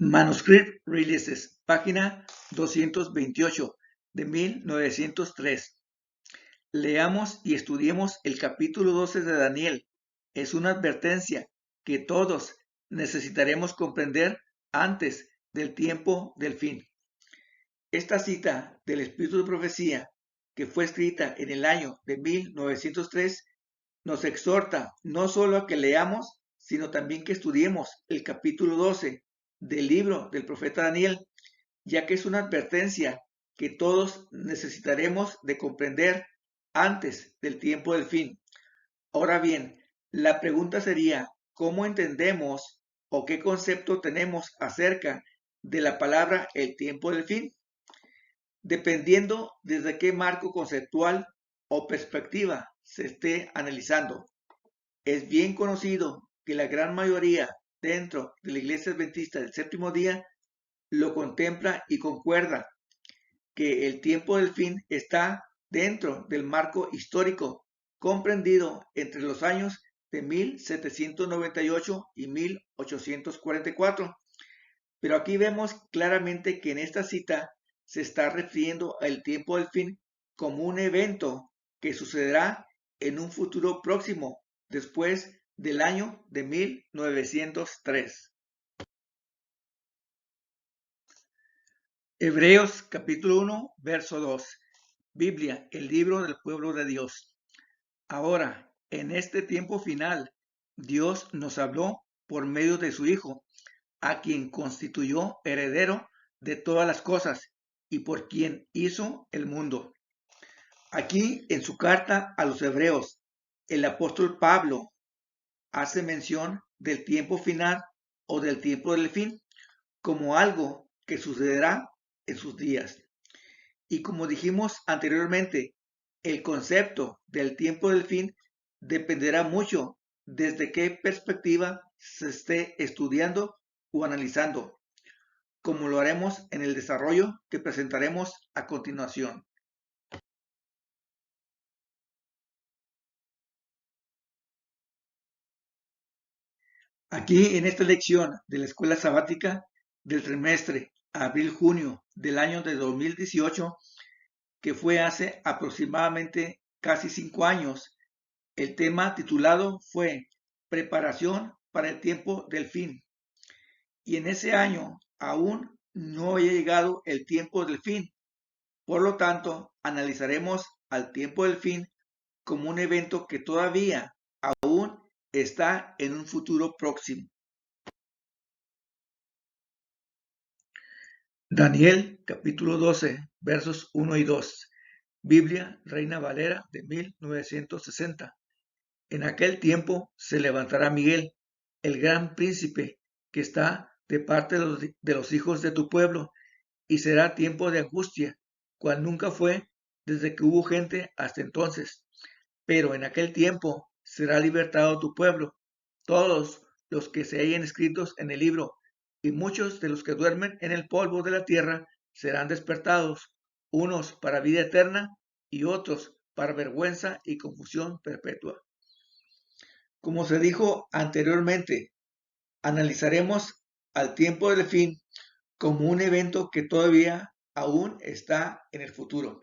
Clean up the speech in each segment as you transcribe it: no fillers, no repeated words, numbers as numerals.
Manuscript Releases, página 228 de 1903. Leamos y estudiemos el capítulo 12 de Daniel. Es una advertencia que todos necesitaremos comprender antes del tiempo del fin. Esta cita del Espíritu de Profecía, que fue escrita en el año de 1903, nos exhorta no solo a que leamos, sino también que estudiemos el capítulo 12 del libro del profeta Daniel, ya que es una advertencia que todos necesitaremos de comprender antes del tiempo del fin. Ahora bien, la pregunta sería, ¿cómo entendemos o qué concepto tenemos acerca de la palabra el tiempo del fin? Dependiendo desde qué marco conceptual o perspectiva se esté analizando. Es bien conocido que la gran mayoría dentro de la Iglesia Adventista del Séptimo Día lo contempla y concuerda que el tiempo del fin está dentro del marco histórico comprendido entre los años de 1798 y 1844. Pero aquí vemos claramente que en esta cita se está refiriendo al tiempo del fin como un evento que sucederá en un futuro próximo, después del año de 1903. Hebreos capítulo 1, verso 2. Biblia, el libro del pueblo de Dios. Ahora, en este tiempo final, Dios nos habló por medio de su Hijo, a quien constituyó heredero de todas las cosas y por quien hizo el mundo. Aquí, en su carta a los Hebreos, el apóstol Pablo hace mención del tiempo final o del tiempo del fin como algo que sucederá en sus días. Y como dijimos anteriormente, el concepto del tiempo del fin dependerá mucho desde qué perspectiva se esté estudiando o analizando, como lo haremos en el desarrollo que presentaremos a continuación. Aquí en esta lección de la escuela sabática del trimestre abril-junio del año de 2018, que fue hace aproximadamente casi 5 años, el tema titulado fue Preparación para el tiempo del fin. Y en ese año aún no había llegado el tiempo del fin. Por lo tanto, analizaremos al tiempo del fin como un evento que todavía aún está en un futuro próximo. Daniel capítulo 12 versos 1 y 2. Biblia Reina Valera de 1960. En aquel tiempo se levantará Miguel, el gran príncipe que está de parte de los hijos de tu pueblo, y será tiempo de angustia, cual nunca fue desde que hubo gente hasta entonces. Pero en aquel tiempo será libertado tu pueblo, todos los que se hallen escritos en el libro, y muchos de los que duermen en el polvo de la tierra serán despertados, unos para vida eterna y otros para vergüenza y confusión perpetua. Como se dijo anteriormente, analizaremos al tiempo del fin como un evento que todavía aún está en el futuro.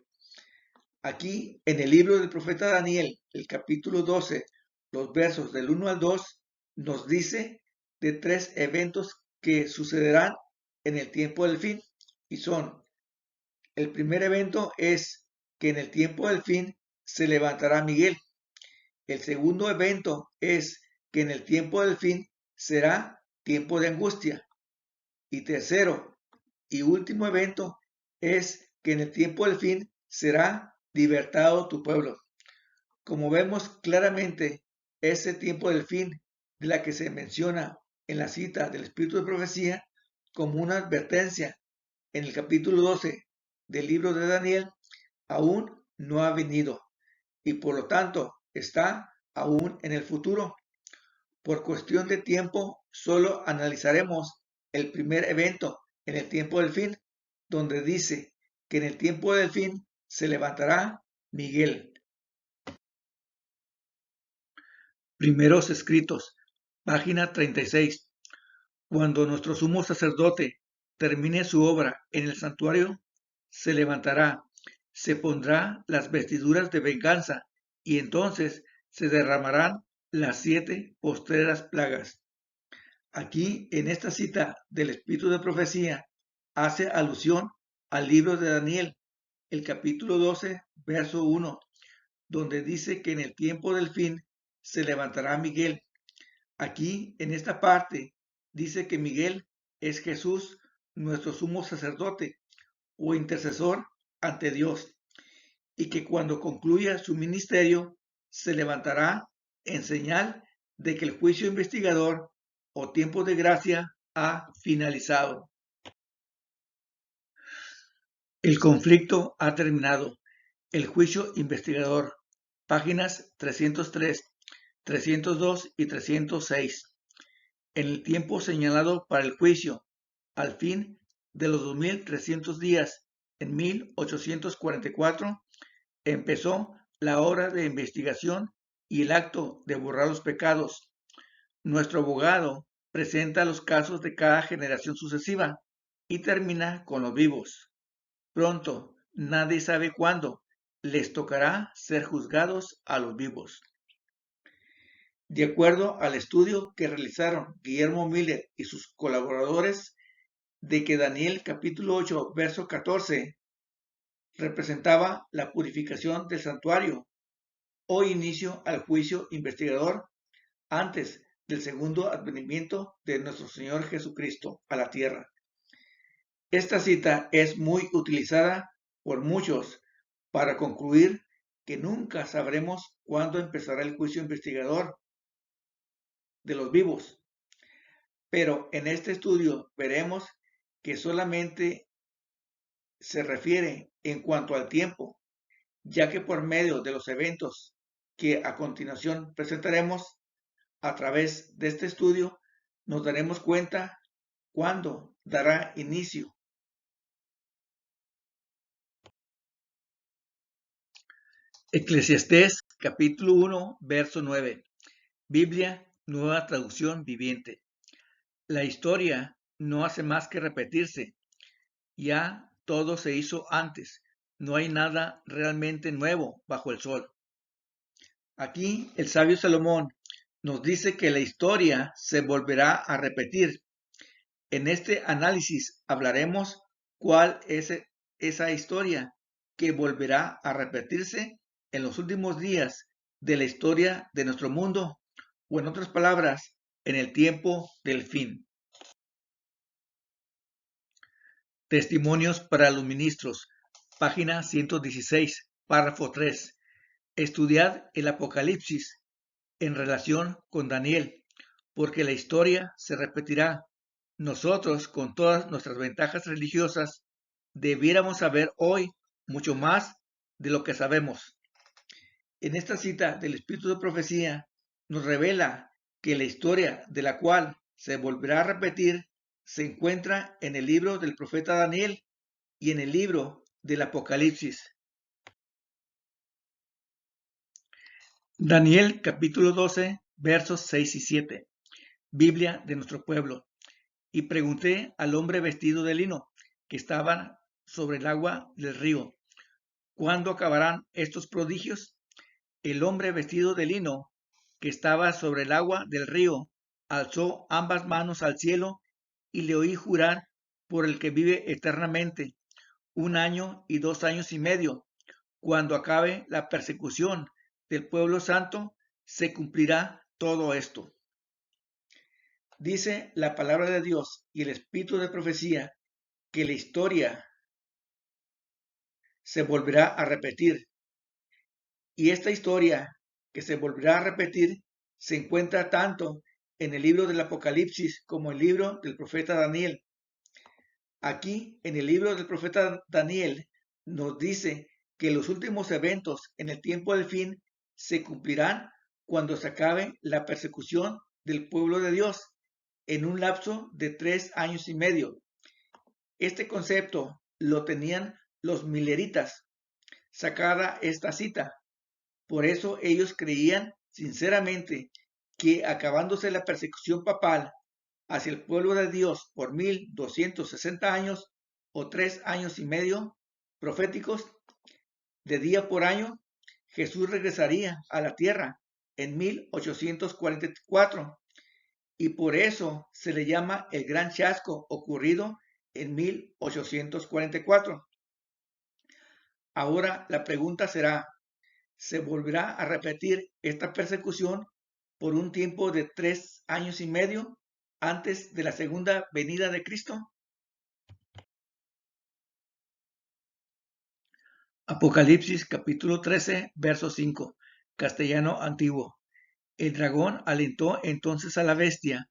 Aquí, en el libro del profeta Daniel, el capítulo 12, los versos del 1 al 2, nos dice de 3 eventos que sucederán en el tiempo del fin. Y son, el primer evento es que en el tiempo del fin se levantará Miguel. El segundo evento es que en el tiempo del fin será tiempo de angustia. Y tercero y último evento es que en el tiempo del fin será libertado tu pueblo. Como vemos claramente, ese tiempo del fin de la que se menciona en la cita del Espíritu de Profecía como una advertencia en el capítulo 12 del libro de Daniel, aún no ha venido y por lo tanto está aún en el futuro. Por cuestión de tiempo, solo analizaremos el primer evento en el tiempo del fin, donde dice que en el tiempo del fin se levantará Miguel. Primeros escritos, página 36. Cuando nuestro sumo sacerdote termine su obra en el santuario, se levantará, se pondrá las vestiduras de venganza, y entonces se derramarán las 7 postreras plagas. Aquí, en esta cita del Espíritu de Profecía, hace alusión al libro de Daniel, el capítulo 12, verso 1, donde dice que en el tiempo del fin se levantará Miguel. Aquí, en esta parte, dice que Miguel es Jesús, nuestro sumo sacerdote o intercesor ante Dios, y que cuando concluya su ministerio se levantará en señal de que el juicio investigador o tiempo de gracia ha finalizado. El conflicto ha terminado. El juicio investigador. Páginas 303, 302 y 306. En el tiempo señalado para el juicio, al fin de los 2300 días, en 1844, empezó la hora de investigación y el acto de borrar los pecados. Nuestro abogado presenta los casos de cada generación sucesiva y termina con los vivos. Pronto, nadie sabe cuándo, les tocará ser juzgados a los vivos. De acuerdo al estudio que realizaron Guillermo Miller y sus colaboradores, de que Daniel capítulo 8, verso 14, representaba la purificación del santuario o inicio al juicio investigador antes del segundo advenimiento de nuestro Señor Jesucristo a la tierra. Esta cita es muy utilizada por muchos para concluir que nunca sabremos cuándo empezará el juicio investigador de los vivos. Pero en este estudio veremos que solamente se refiere en cuanto al tiempo, ya que por medio de los eventos que a continuación presentaremos a través de este estudio, nos daremos cuenta cuándo dará inicio. Eclesiastés capítulo 1, verso 9. Biblia, nueva traducción viviente. La historia no hace más que repetirse. Ya todo se hizo antes. No hay nada realmente nuevo bajo el sol. Aquí el sabio Salomón nos dice que la historia se volverá a repetir. En este análisis hablaremos cuál es esa historia que volverá a repetirse en los últimos días de la historia de nuestro mundo, o en otras palabras, en el tiempo del fin. Testimonios para los ministros, página 116, párrafo 3. Estudiad el Apocalipsis en relación con Daniel, porque la historia se repetirá. Nosotros, con todas nuestras ventajas religiosas, debiéramos saber hoy mucho más de lo que sabemos. En esta cita del Espíritu de Profecía nos revela que la historia de la cual se volverá a repetir se encuentra en el libro del profeta Daniel y en el libro del Apocalipsis. Daniel capítulo 12, versos 6 y 7. Biblia de nuestro pueblo. Y pregunté al hombre vestido de lino que estaba sobre el agua del río, ¿cuándo acabarán estos prodigios? El hombre vestido de lino que estaba sobre el agua del río alzó ambas manos al cielo y le oí jurar por el que vive eternamente, 1 año y 2 años y medio, cuando acabe la persecución del pueblo santo, se cumplirá todo esto. Dice la palabra de Dios y el espíritu de profecía que la historia se volverá a repetir. Y esta historia que se volverá a repetir se encuentra tanto en el libro del Apocalipsis como en el libro del profeta Daniel. Aquí, en el libro del profeta Daniel, nos dice que los últimos eventos en el tiempo del fin se cumplirán cuando se acabe la persecución del pueblo de Dios en un lapso de 3 años y medio. Este concepto lo tenían los mileritas, sacada esta cita. Por eso ellos creían sinceramente que acabándose la persecución papal hacia el pueblo de Dios por 1260 años o 3 años y medio proféticos de día por año, Jesús regresaría a la tierra en 1844 y por eso se le llama el gran chasco ocurrido en 1844. Ahora la pregunta será, ¿se volverá a repetir esta persecución por un tiempo de 3 años y medio antes de la segunda venida de Cristo? Apocalipsis capítulo 13, verso 5, castellano antiguo. El dragón alentó entonces a la bestia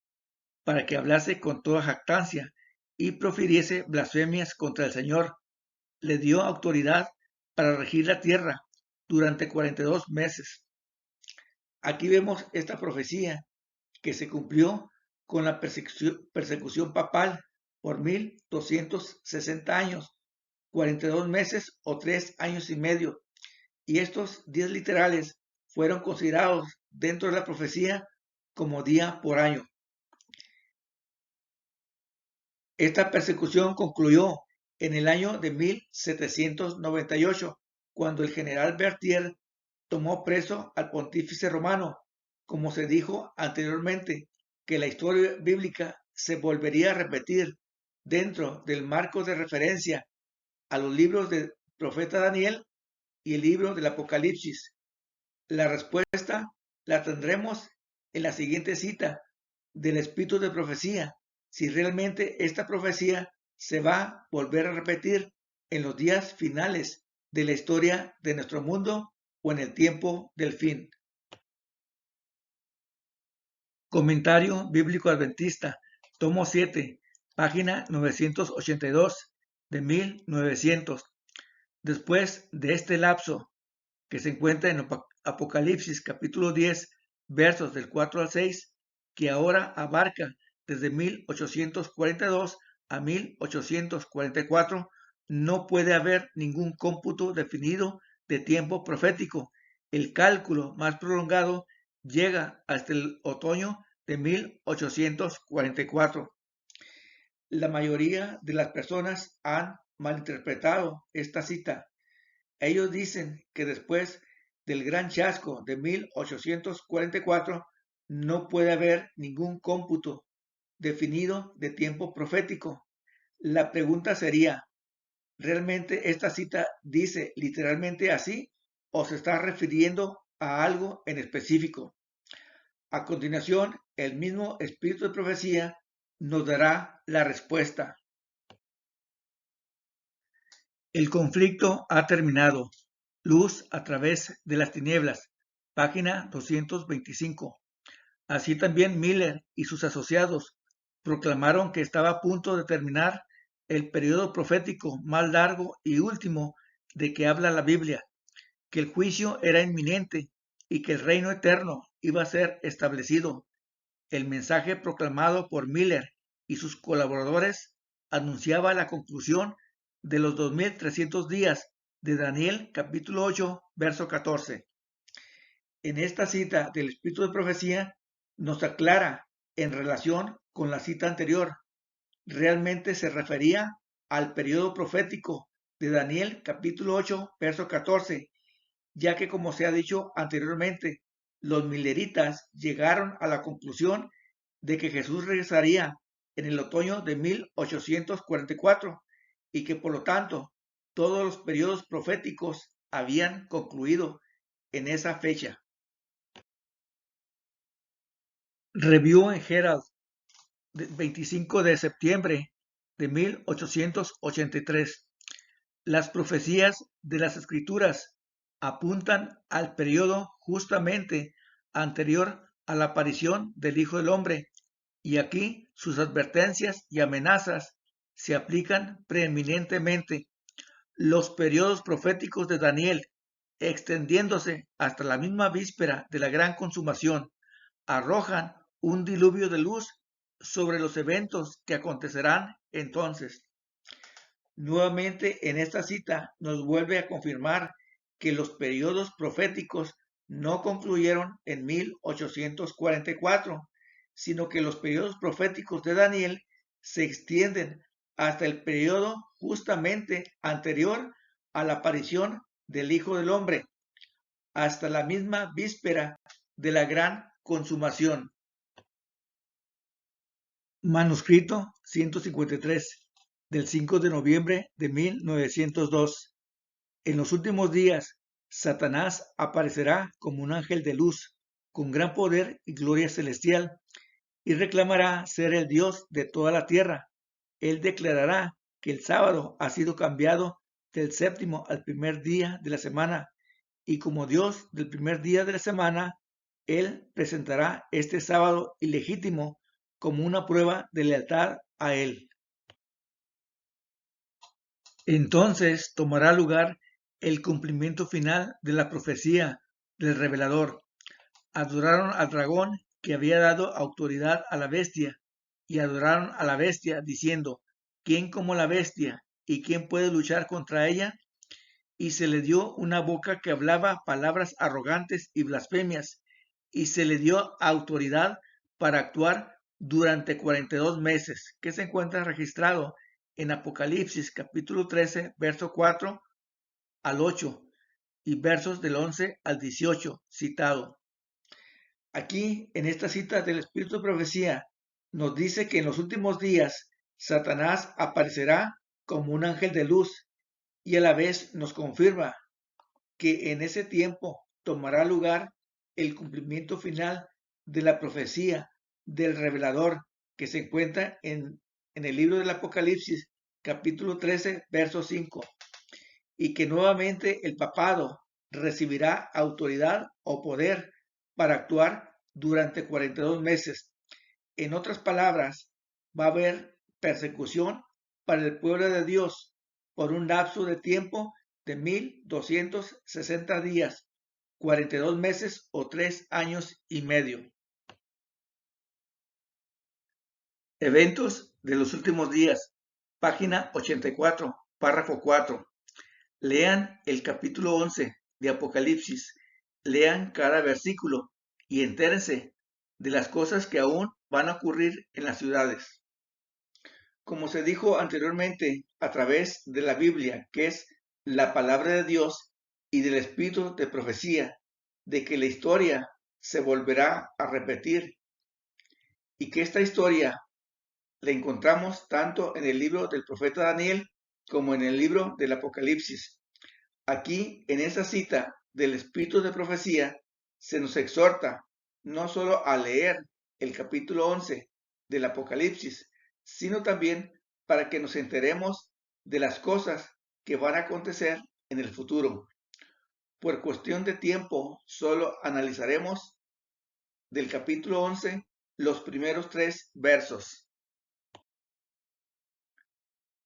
para que hablase con toda jactancia y profiriese blasfemias contra el Señor. Le dio autoridad para regir la tierra durante 42 meses. Aquí vemos esta profecía que se cumplió con la persecución papal por 1260 años, 42 meses o 3 años y medio. Y estos días literales fueron considerados dentro de la profecía como día por año. Esta persecución concluyó en el año de 1798, cuando el general Berthier tomó preso al pontífice romano, como se dijo anteriormente, que la historia bíblica se volvería a repetir dentro del marco de referencia a los libros del profeta Daniel y el libro del Apocalipsis. La respuesta la tendremos en la siguiente cita del Espíritu de Profecía, si realmente esta profecía se va a volver a repetir en los días finales de la historia de nuestro mundo o en el tiempo del fin. Comentario Bíblico Adventista, tomo 7, página 982 de 1900. Después de este lapso que se encuentra en Apocalipsis capítulo 10, versos del 4 al 6, que ahora abarca desde 1842 a 1844, no puede haber ningún cómputo definido de tiempo profético. El cálculo más prolongado llega hasta el otoño de 1844. La mayoría de las personas han malinterpretado esta cita. Ellos dicen que después del gran chasco de 1844 no puede haber ningún cómputo definido de tiempo profético. La pregunta sería, ¿realmente esta cita dice literalmente así o se está refiriendo a algo en específico? A continuación, el mismo espíritu de profecía nos dará la respuesta. El conflicto ha terminado. Luz a través de las tinieblas. Página 225. Así también Miller y sus asociados proclamaron que estaba a punto de terminar el periodo profético más largo y último de que habla la Biblia, que el juicio era inminente y que el reino eterno iba a ser establecido. El mensaje proclamado por Miller y sus colaboradores anunciaba la conclusión de los 2300 días de Daniel capítulo 8, verso 14. En esta cita del Espíritu de Profecía nos aclara en relación con la cita anterior. Realmente se refería al periodo profético de Daniel capítulo 8, verso 14, ya que como se ha dicho anteriormente, los mileritas llegaron a la conclusión de que Jesús regresaría en el otoño de 1844 y que por lo tanto todos los periodos proféticos habían concluido en esa fecha. Review en Herald, 25 de septiembre de 1883. Las profecías de las Escrituras apuntan al periodo justamente anterior a la aparición del Hijo del Hombre, y aquí sus advertencias y amenazas se aplican preeminentemente. Los periodos proféticos de Daniel, extendiéndose hasta la misma víspera de la gran consumación, arrojan un diluvio de luz sobre los eventos que acontecerán entonces. Nuevamente en esta cita nos vuelve a confirmar que los periodos proféticos no concluyeron en 1844, sino que los periodos proféticos de Daniel se extienden hasta el periodo justamente anterior a la aparición del Hijo del Hombre, hasta la misma víspera de la gran consumación. Manuscrito 153 del 5 de noviembre de 1902. En los últimos días, Satanás aparecerá como un ángel de luz, con gran poder y gloria celestial, y reclamará ser el Dios de toda la tierra. Él declarará que el sábado ha sido cambiado del séptimo al primer día de la semana, y como Dios del primer día de la semana, Él presentará este sábado ilegítimo como una prueba de lealtad a Él. Entonces tomará lugar el cumplimiento final de la profecía del revelador. Adoraron al dragón que había dado autoridad a la bestia, y adoraron a la bestia diciendo: ¿quién como la bestia? ¿Y quién puede luchar contra ella? Y se le dio una boca que hablaba palabras arrogantes y blasfemias, y se le dio autoridad para actuar durante 42 meses, que se encuentra registrado en Apocalipsis capítulo 13, verso 4 al 8 y versos del 11 al 18 citado. Aquí, en esta cita del Espíritu de Profecía, nos dice que en los últimos días Satanás aparecerá como un ángel de luz, y a la vez nos confirma que en ese tiempo tomará lugar el cumplimiento final de la profecía del revelador que se encuentra en el libro del Apocalipsis, capítulo 13, verso 5, y que nuevamente el papado recibirá autoridad o poder para actuar durante 42 meses. En otras palabras, va a haber persecución para el pueblo de Dios por un lapso de tiempo de 1260 días, 42 meses o 3 años y medio. Eventos de los últimos días, página 84, párrafo 4. Lean el capítulo 11 de Apocalipsis, lean cada versículo y entérense de las cosas que aún van a ocurrir en las ciudades. Como se dijo anteriormente, a través de la Biblia, que es la palabra de Dios, y del espíritu de profecía, de que la historia se volverá a repetir, y que esta historia la encontramos tanto en el libro del profeta Daniel como en el libro del Apocalipsis. Aquí, en esa cita del espíritu de profecía, se nos exhorta no solo a leer el capítulo 11 del Apocalipsis, sino también para que nos enteremos de las cosas que van a acontecer en el futuro. Por cuestión de tiempo, solo analizaremos del capítulo 11 los primeros 3 versos.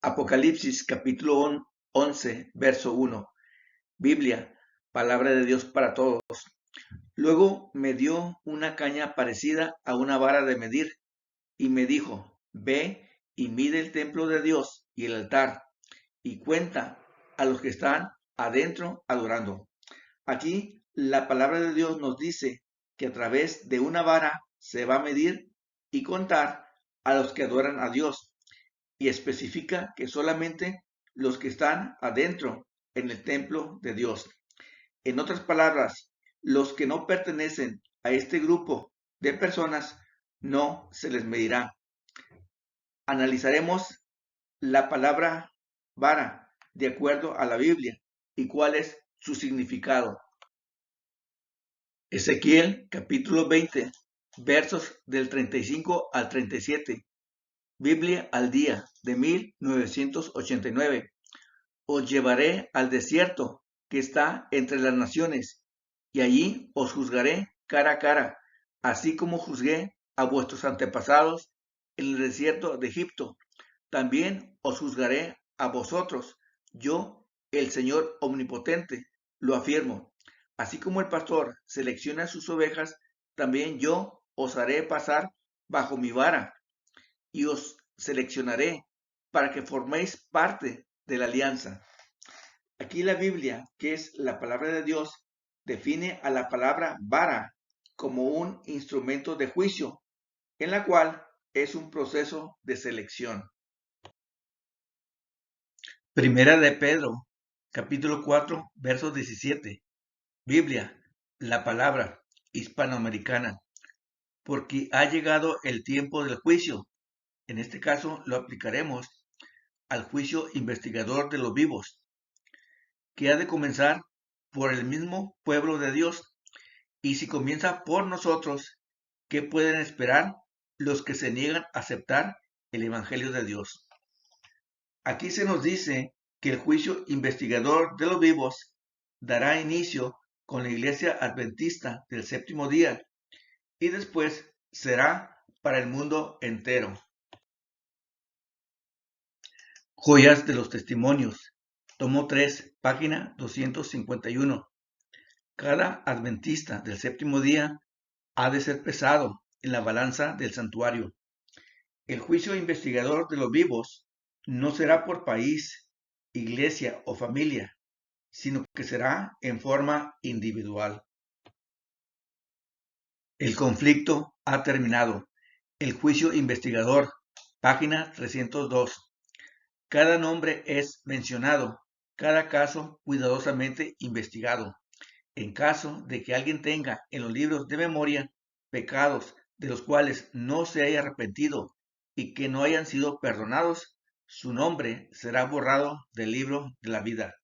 Apocalipsis capítulo 11, verso 1. Biblia, palabra de Dios para todos. Luego me dio una caña parecida a una vara de medir, y me dijo: ve y mide el templo de Dios y el altar, y cuenta a los que están adentro adorando. Aquí la palabra de Dios nos dice que a través de una vara se va a medir y contar a los que adoran a Dios, y especifica que solamente los que están adentro en el templo de Dios. En otras palabras, los que no pertenecen a este grupo de personas no se les medirá. Analizaremos la palabra vara de acuerdo a la Biblia y cuál es su significado. Ezequiel capítulo 20, versos del 35 al 37. Biblia al día de 1989. Os llevaré al desierto que está entre las naciones, y allí os juzgaré cara a cara, así como juzgué a vuestros antepasados en el desierto de Egipto. También os juzgaré a vosotros, yo, el Señor omnipotente, lo afirmo. Así como el pastor selecciona sus ovejas, también yo os haré pasar bajo mi vara, y os seleccionaré para que forméis parte de la alianza. Aquí la Biblia, que es la palabra de Dios, define a la palabra vara como un instrumento de juicio, en la cual es un proceso de selección. Primera de Pedro, capítulo 4, verso 17. Biblia, la palabra hispanoamericana, porque ha llegado el tiempo del juicio. En este caso lo aplicaremos al juicio investigador de los vivos, que ha de comenzar por el mismo pueblo de Dios. Y si comienza por nosotros, ¿qué pueden esperar los que se niegan a aceptar el Evangelio de Dios? Aquí se nos dice que el juicio investigador de los vivos dará inicio con la Iglesia Adventista del Séptimo Día y después será para el mundo entero. Joyas de los Testimonios, tomo 3, página 251. Cada adventista del séptimo día ha de ser pesado en la balanza del santuario. El juicio investigador de los vivos no será por país, iglesia o familia, sino que será en forma individual. El conflicto ha terminado. El juicio investigador, página 302. Cada nombre es mencionado, cada caso cuidadosamente investigado. En caso de que alguien tenga en los libros de memoria pecados de los cuales no se haya arrepentido y que no hayan sido perdonados, su nombre será borrado del libro de la vida.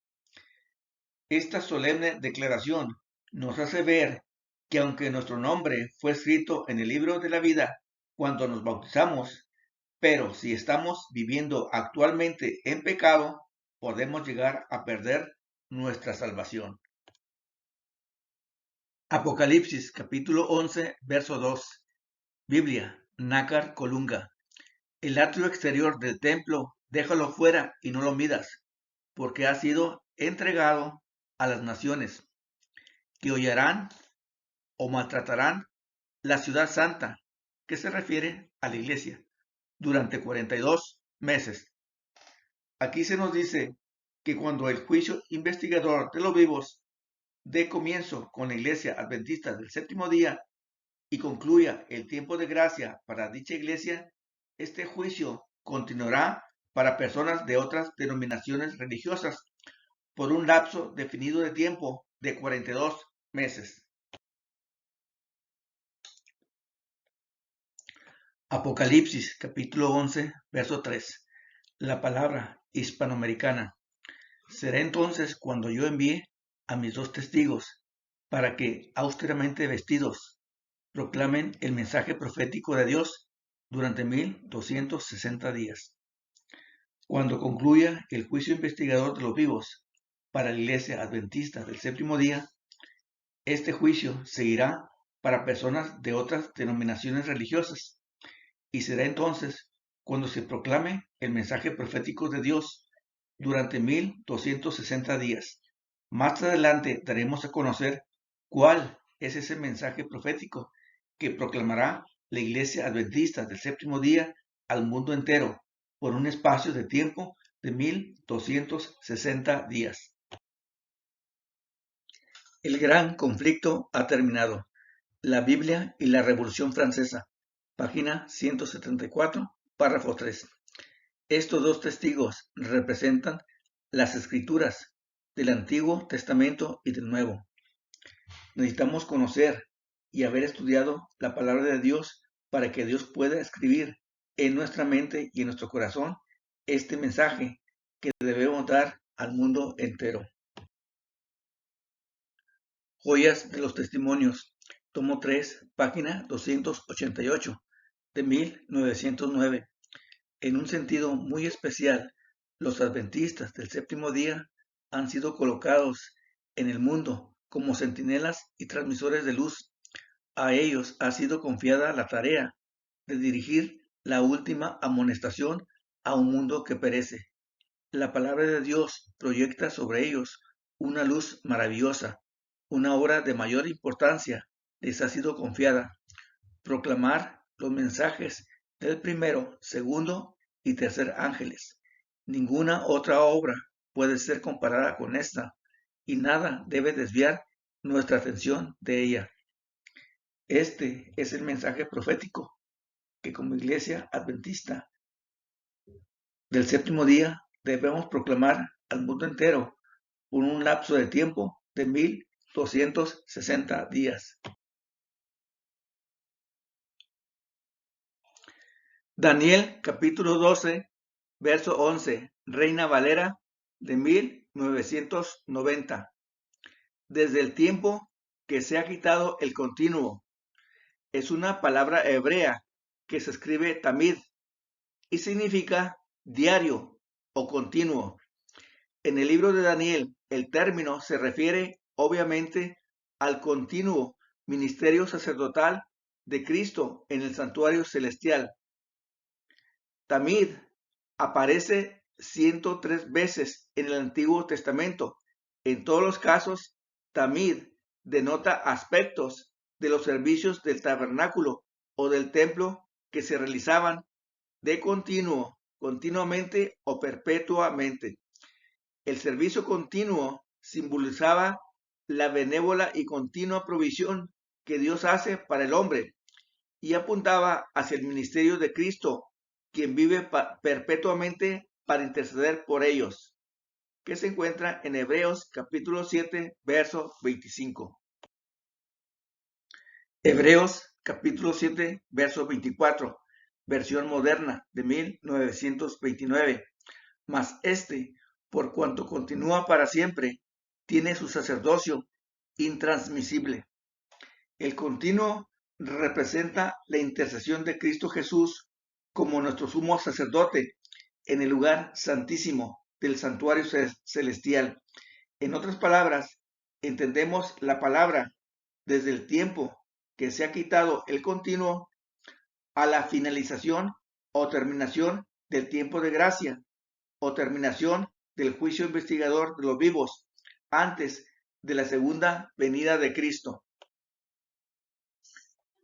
Esta solemne declaración nos hace ver que aunque nuestro nombre fue escrito en el libro de la vida cuando nos bautizamos, pero si estamos viviendo actualmente en pecado, podemos llegar a perder nuestra salvación. Apocalipsis capítulo 11, verso 2. Biblia, nácar colunga. El atrio exterior del templo, déjalo fuera y no lo midas, porque ha sido entregado a las naciones, que hollarán o maltratarán la ciudad santa, que se refiere a la iglesia, durante 42 meses. Aquí se nos dice que cuando el juicio investigador de los vivos dé comienzo con la iglesia adventista del séptimo día y concluya el tiempo de gracia para dicha iglesia, este juicio continuará para personas de otras denominaciones religiosas por un lapso definido de tiempo de 42 meses. Apocalipsis capítulo 11, verso 3. La palabra hispanoamericana. Será entonces cuando yo envíe a mis dos testigos para que, austeramente vestidos, proclamen el mensaje profético de Dios durante 1260 días. Cuando concluya el juicio investigador de los vivos para la iglesia adventista del séptimo día, este juicio seguirá para personas de otras denominaciones religiosas y será entonces cuando se proclame el mensaje profético de Dios durante 1260 días. Más adelante daremos a conocer cuál es ese mensaje profético que proclamará la Iglesia Adventista del séptimo día al mundo entero por un espacio de tiempo de 1260 días. El gran conflicto ha terminado. La Biblia y la Revolución Francesa, página 174, párrafo 3. Estos dos testigos representan las escrituras del Antiguo Testamento y del Nuevo. Necesitamos conocer y haber estudiado la palabra de Dios para que Dios pueda escribir en nuestra mente y en nuestro corazón este mensaje que debemos dar al mundo entero. Joyas de los Testimonios, tomo 3, página 288, de 1909. En un sentido muy especial, los adventistas del séptimo día han sido colocados en el mundo como centinelas y transmisores de luz. A ellos ha sido confiada la tarea de dirigir la última amonestación a un mundo que perece. La palabra de Dios proyecta sobre ellos una luz maravillosa. Una obra de mayor importancia les ha sido confiada: proclamar los mensajes del primero, segundo y tercer ángeles. Ninguna otra obra puede ser comparada con esta, y nada debe desviar nuestra atención de ella. Este es el mensaje profético que como Iglesia Adventista del séptimo día debemos proclamar al mundo entero por un lapso de tiempo de 1260 días. Daniel capítulo 12, verso 11, Reina Valera de 1990. Desde el tiempo que se ha quitado el continuo. Es una palabra hebrea que se escribe tamid y significa diario o continuo. En el libro de Daniel, el término se refiere obviamente al continuo ministerio sacerdotal de Cristo en el santuario celestial. Tamid aparece 103 veces en el Antiguo Testamento. En todos los casos, tamid denota aspectos de los servicios del tabernáculo o del templo que se realizaban de continuo, continuamente o perpetuamente. El servicio continuo simbolizaba la benévola y continua provisión que Dios hace para el hombre y apuntaba hacia el ministerio de Cristo, quien vive perpetuamente para interceder por ellos, que se encuentra en Hebreos capítulo 7, verso 25. Hebreos capítulo 7, verso 24, versión moderna de 1929. Mas por cuanto continúa para siempre, tiene su sacerdocio intransmisible. El continuo representa la intercesión de Cristo Jesús como nuestro sumo sacerdote en el lugar santísimo del santuario celestial. En otras palabras, entendemos la palabra desde el tiempo que se ha quitado el continuo a la finalización o terminación del tiempo de gracia o terminación del juicio investigador de los vivos antes de la segunda venida de Cristo.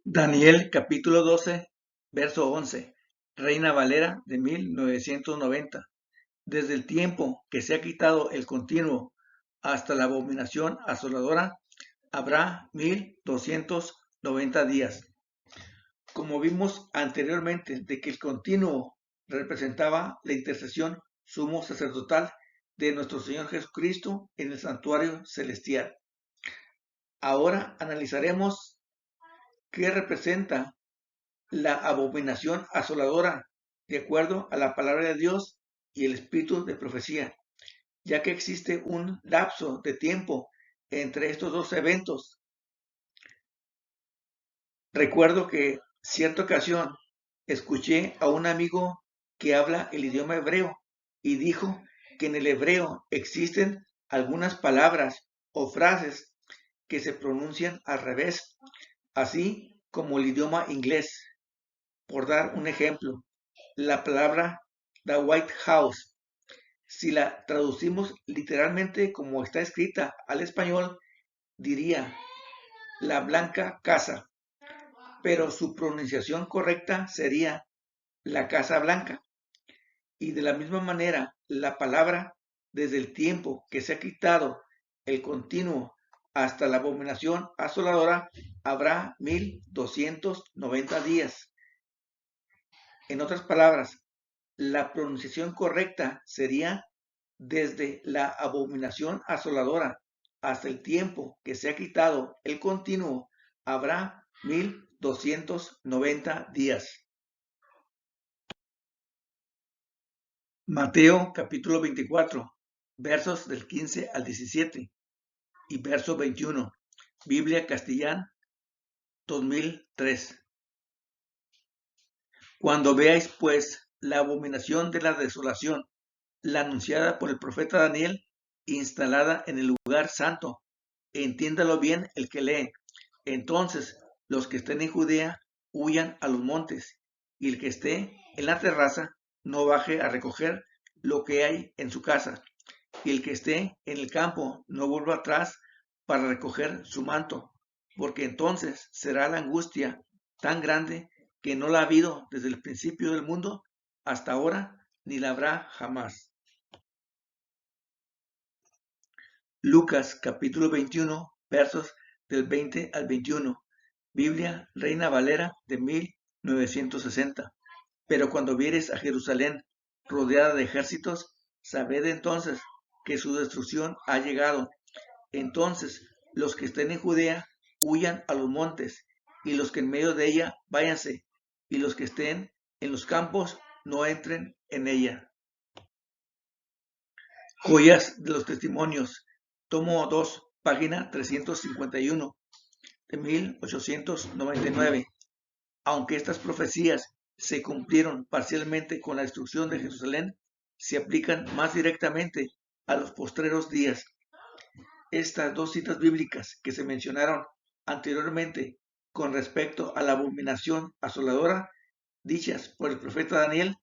Daniel capítulo 12, verso 11, Reina Valera de 1990. Desde el tiempo que se ha quitado el continuo hasta la abominación asoladora, habrá 1290 días. Como vimos anteriormente de que el continuo representaba la intercesión sumo sacerdotal de nuestro Señor Jesucristo en el santuario celestial. Ahora analizaremos qué representa la abominación asoladora de acuerdo a la palabra de Dios y el espíritu de profecía, ya que existe un lapso de tiempo entre estos dos eventos. Recuerdo que cierta ocasión escuché a un amigo que habla el idioma hebreo y dijo que en el hebreo existen algunas palabras o frases que se pronuncian al revés, así como el idioma inglés. Por dar un ejemplo, la palabra The White House, si la traducimos literalmente como está escrita al español, diría la blanca casa, pero su pronunciación correcta sería la Casa Blanca. Y de la misma manera, la palabra, desde el tiempo que se ha quitado el continuo hasta la abominación asoladora, habrá 1290 días. En otras palabras, la pronunciación correcta sería desde la abominación asoladora hasta el tiempo que se ha quitado el continuo, habrá 1290 días. Mateo capítulo 24, versos del 15 al 17 y verso 21, Biblia Castellana 2003. Cuando veáis pues la abominación de la desolación, la anunciada por el profeta Daniel, instalada en el lugar santo, entiéndalo bien el que lee. Entonces los que estén en Judea huyan a los montes, y el que esté en la terraza no baje a recoger lo que hay en su casa, y el que esté en el campo no vuelva atrás para recoger su manto, porque entonces será la angustia tan grande que no la ha habido desde el principio del mundo hasta ahora, ni la habrá jamás. Lucas capítulo 21, versos del 20 al 21, Biblia Reina Valera de 1960. Pero cuando viereis a Jerusalén rodeada de ejércitos, sabed entonces que su destrucción ha llegado. Entonces los que estén en Judea huyan a los montes, y los que en medio de ella váyanse, y los que estén en los campos no entren en ella. Joyas de los testimonios, tomo 2, página 351, de 1899. Aunque estas profecías se cumplieron parcialmente con la destrucción de Jerusalén, se aplican más directamente a los postreros días. Estas dos citas bíblicas que se mencionaron anteriormente con respecto a la abominación asoladora, dichas por el profeta Daniel,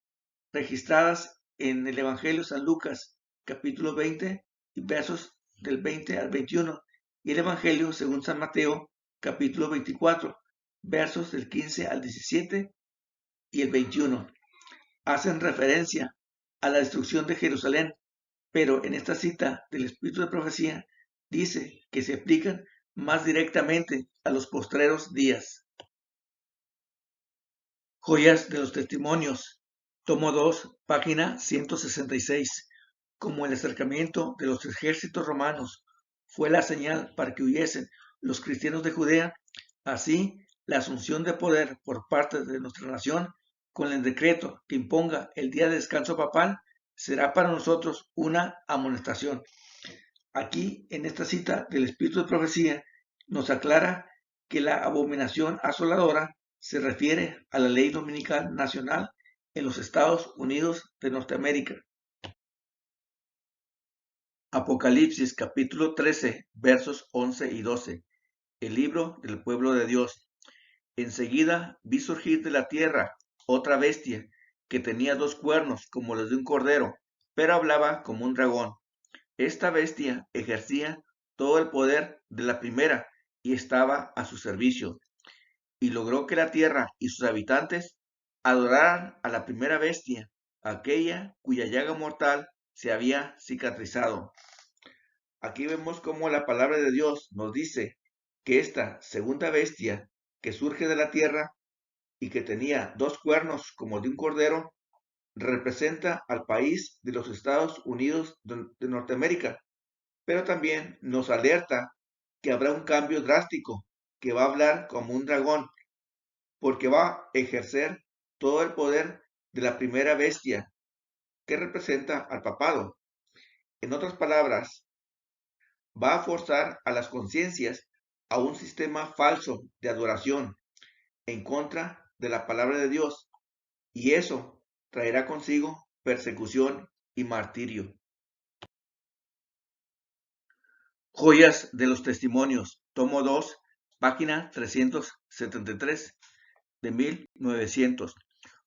registradas en el Evangelio de San Lucas, capítulo 20, y versos del 20 al 21, y el Evangelio según San Mateo, capítulo 24, versos del 15 al 17 y el 21, hacen referencia a la destrucción de Jerusalén, pero en esta cita del Espíritu de Profecía dice que se aplican más directamente a los postreros días. Joyas de los testimonios, tomo 2, página 166. Como el acercamiento de los ejércitos romanos fue la señal para que huyesen los cristianos de Judea, así la asunción de poder por parte de nuestra nación con el decreto que imponga el día de descanso papal será para nosotros una amonestación. Aquí, en esta cita del Espíritu de Profecía, nos aclara que la abominación asoladora se refiere a la ley dominical nacional en los Estados Unidos de Norteamérica. Apocalipsis capítulo 13, versos 11 y 12. El libro del pueblo de Dios. Enseguida vi surgir de la tierra otra bestia que tenía dos cuernos como los de un cordero, pero hablaba como un dragón. Esta bestia ejercía todo el poder de la primera y estaba a su servicio, y logró que la tierra y sus habitantes adoraran a la primera bestia, aquella cuya llaga mortal se había cicatrizado. Aquí vemos cómo la palabra de Dios nos dice que esta segunda bestia que surge de la tierra y que tenía dos cuernos como de un cordero, representa al país de los Estados Unidos de Norteamérica, pero también nos alerta que habrá un cambio drástico, que va a hablar como un dragón, porque va a ejercer todo el poder de la primera bestia, que representa al papado. En otras palabras, va a forzar a las conciencias a un sistema falso de adoración en contra de la palabra de Dios, y eso traerá consigo persecución y martirio. Joyas de los testimonios, tomo 2, página 373, de 1900.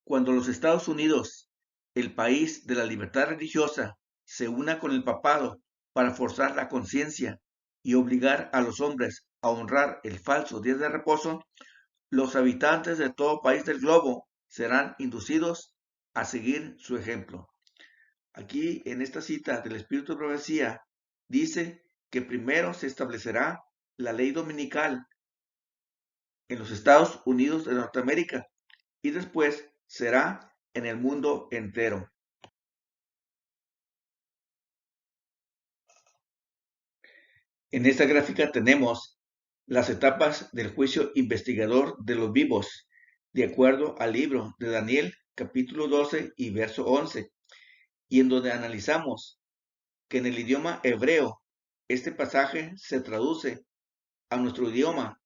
Cuando los Estados Unidos, el país de la libertad religiosa, se una con el papado para forzar la conciencia y obligar a los hombres a honrar el falso día de reposo, los habitantes de todo país del globo serán inducidos a seguir su ejemplo. Aquí, en esta cita del Espíritu de Profecía, dice que primero se establecerá la ley dominical en los Estados Unidos de Norteamérica y después será en el mundo entero. En esta gráfica tenemos las etapas del juicio investigador de los vivos, de acuerdo al libro de Daniel, capítulo 12 y verso 11, y en donde analizamos que en el idioma hebreo este pasaje se traduce a nuestro idioma,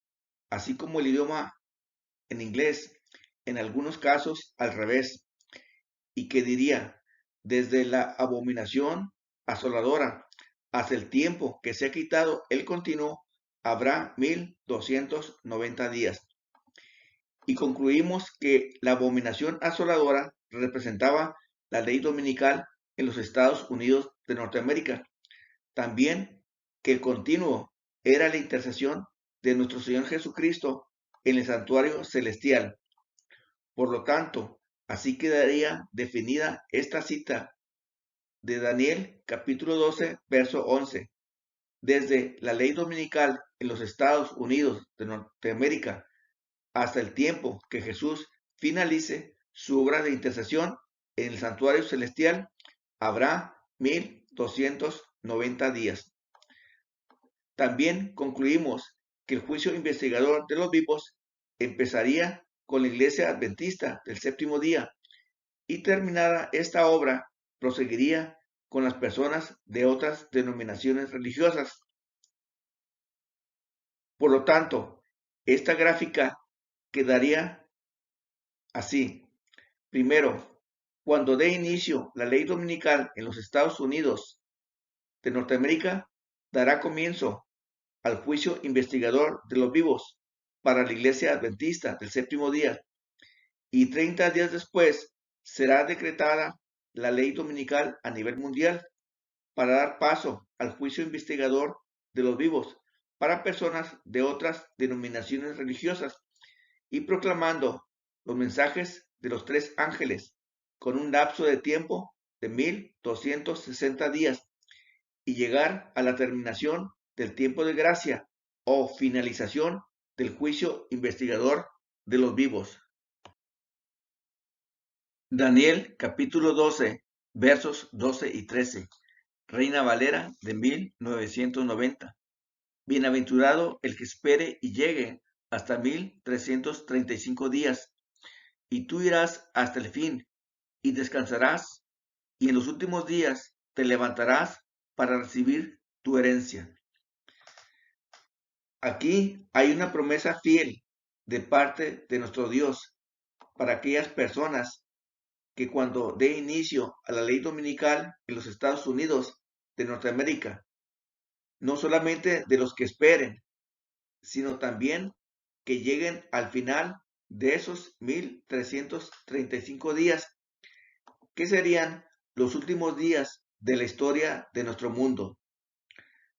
así como el idioma en inglés, en algunos casos al revés, y que diría, desde la abominación asoladora hasta el tiempo que se ha quitado el continuo, habrá 1290 días. Y concluimos que la abominación asoladora representaba la ley dominical en los Estados Unidos de Norteamérica. También que el continuo era la intercesión de nuestro Señor Jesucristo en el santuario celestial. Por lo tanto, así quedaría definida esta cita de Daniel capítulo 12, verso 11. Desde la ley dominical en los Estados Unidos de Norteamérica hasta el tiempo que Jesús finalice su obra de intercesión en el santuario celestial, habrá 1290 días. También concluimos que el juicio investigador de los vivos empezaría con la Iglesia Adventista del séptimo día y terminada esta obra proseguiría con las personas de otras denominaciones religiosas. Por lo tanto, esta gráfica quedaría así. Primero, cuando dé inicio la ley dominical en los Estados Unidos de Norteamérica, dará comienzo al juicio investigador de los vivos para la Iglesia Adventista del séptimo día, y 30 días después será decretada la ley dominical a nivel mundial para dar paso al juicio investigador de los vivos para personas de otras denominaciones religiosas y proclamando los mensajes de los tres ángeles con un lapso de tiempo de 1260 días y llegar a la terminación del tiempo de gracia o finalización del juicio investigador de los vivos. Daniel capítulo 12, versos 12 y 13. Reina Valera de 1990. Bienaventurado el que espere y llegue hasta 1335 días, y tú irás hasta el fin, y descansarás, y en los últimos días te levantarás para recibir tu herencia. Aquí hay una promesa fiel de parte de nuestro Dios para aquellas personas que cuando dé inicio a la ley dominical en los Estados Unidos de Norteamérica, no solamente de los que esperen, sino también que lleguen al final de esos 1335 días, que serían los últimos días de la historia de nuestro mundo.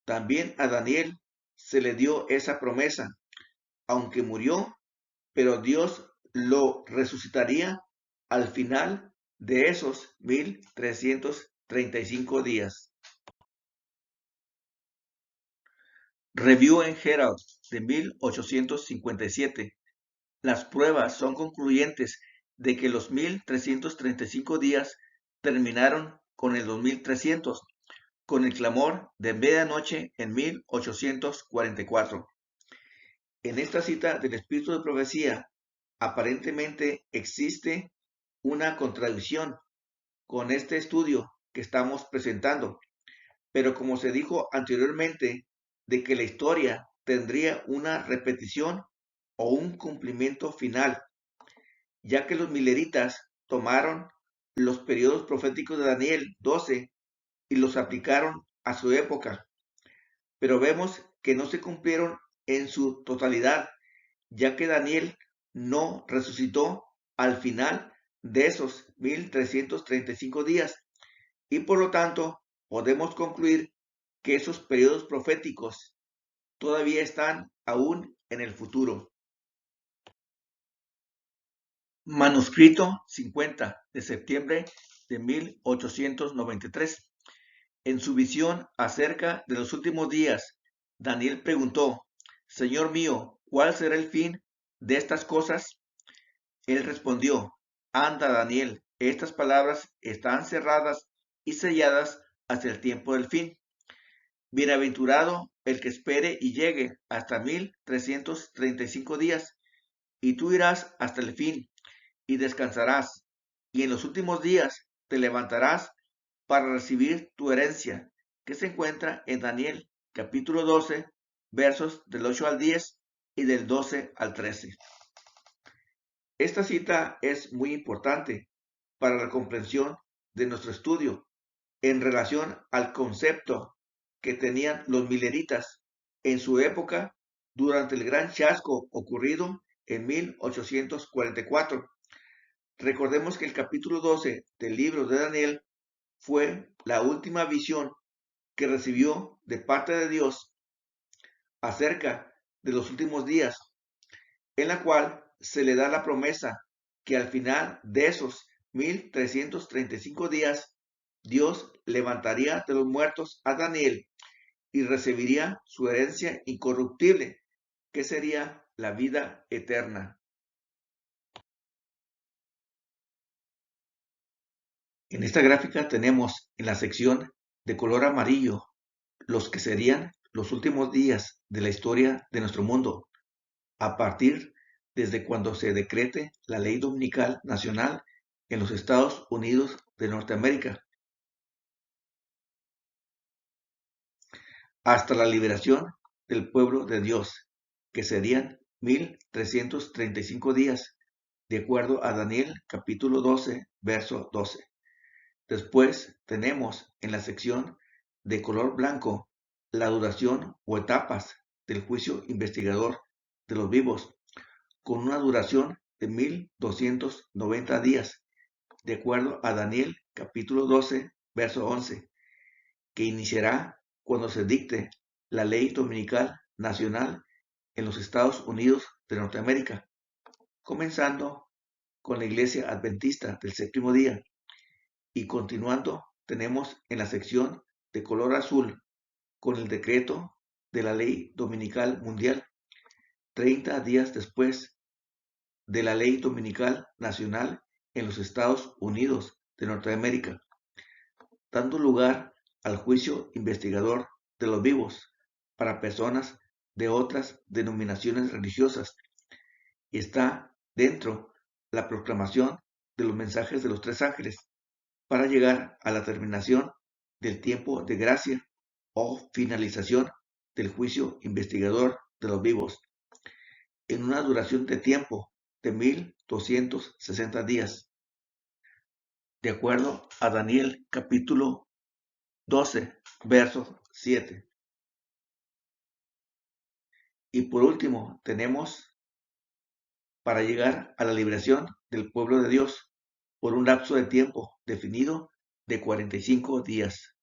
También a Daniel se le dio esa promesa, aunque murió, pero Dios lo resucitaría al final de esos 1335 días. Review en Herald de 1857. Las pruebas son concluyentes de que los 1335 días terminaron con el 2300, con el clamor de medianoche en 1844. En esta cita del Espíritu de Profecía, aparentemente existe una contradicción con este estudio que estamos presentando, pero como se dijo anteriormente, de que la historia tendría una repetición o un cumplimiento final, ya que los mileritas tomaron los periodos proféticos de Daniel 12 y los aplicaron a su época, pero vemos que no se cumplieron en su totalidad, ya que Daniel no resucitó al final de esos 1335 días, y por lo tanto podemos concluir que esos periodos proféticos todavía están aún en el futuro. Manuscrito 50 de septiembre de 1893. En su visión acerca de los últimos días, Daniel preguntó: Señor mío, ¿cuál será el fin de estas cosas? Él respondió: Anda, Daniel, estas palabras están cerradas y selladas hasta el tiempo del fin. Bienaventurado el que espere y llegue hasta 1335 días, y tú irás hasta el fin y descansarás, y en los últimos días te levantarás para recibir tu herencia, que se encuentra en Daniel capítulo 12, versos del 8 al 10 y del 12 al 13. Esta cita es muy importante para la comprensión de nuestro estudio en relación al concepto que tenían los mileritas en su época durante el gran chasco ocurrido en 1844. Recordemos que el capítulo 12 del libro de Daniel fue la última visión que recibió de parte de Dios acerca de los últimos días, en la cual se le da la promesa que al final de esos 1335 días, Dios levantaría de los muertos a Daniel y recibiría su herencia incorruptible, que sería la vida eterna. En esta gráfica tenemos en la sección de color amarillo los que serían los últimos días de la historia de nuestro mundo, a partir desde cuando se decrete la Ley Dominical Nacional en los Estados Unidos de Norteamérica, hasta la liberación del pueblo de Dios, que serían 1335 días, de acuerdo a Daniel capítulo 12, verso 12. Después tenemos en la sección de color blanco la duración o etapas del juicio investigador de los vivos, con una duración de 1290 días, de acuerdo a Daniel capítulo 12, verso 11, que iniciará cuando se dicte la ley dominical nacional en los Estados Unidos de Norteamérica, comenzando con la Iglesia Adventista del Séptimo Día y continuando tenemos en la sección de color azul con el decreto de la ley dominical mundial 30 días después de la ley dominical nacional en los Estados Unidos de Norteamérica, dando lugar al juicio investigador de los vivos para personas de otras denominaciones religiosas, y está dentro la proclamación de los mensajes de los tres ángeles para llegar a la terminación del tiempo de gracia o finalización del juicio investigador de los vivos en una duración de tiempo de 1260 días, de acuerdo a Daniel capítulo 12, verso 7. Y por último, tenemos para llegar a la liberación del pueblo de Dios por un lapso de tiempo definido de 45 días.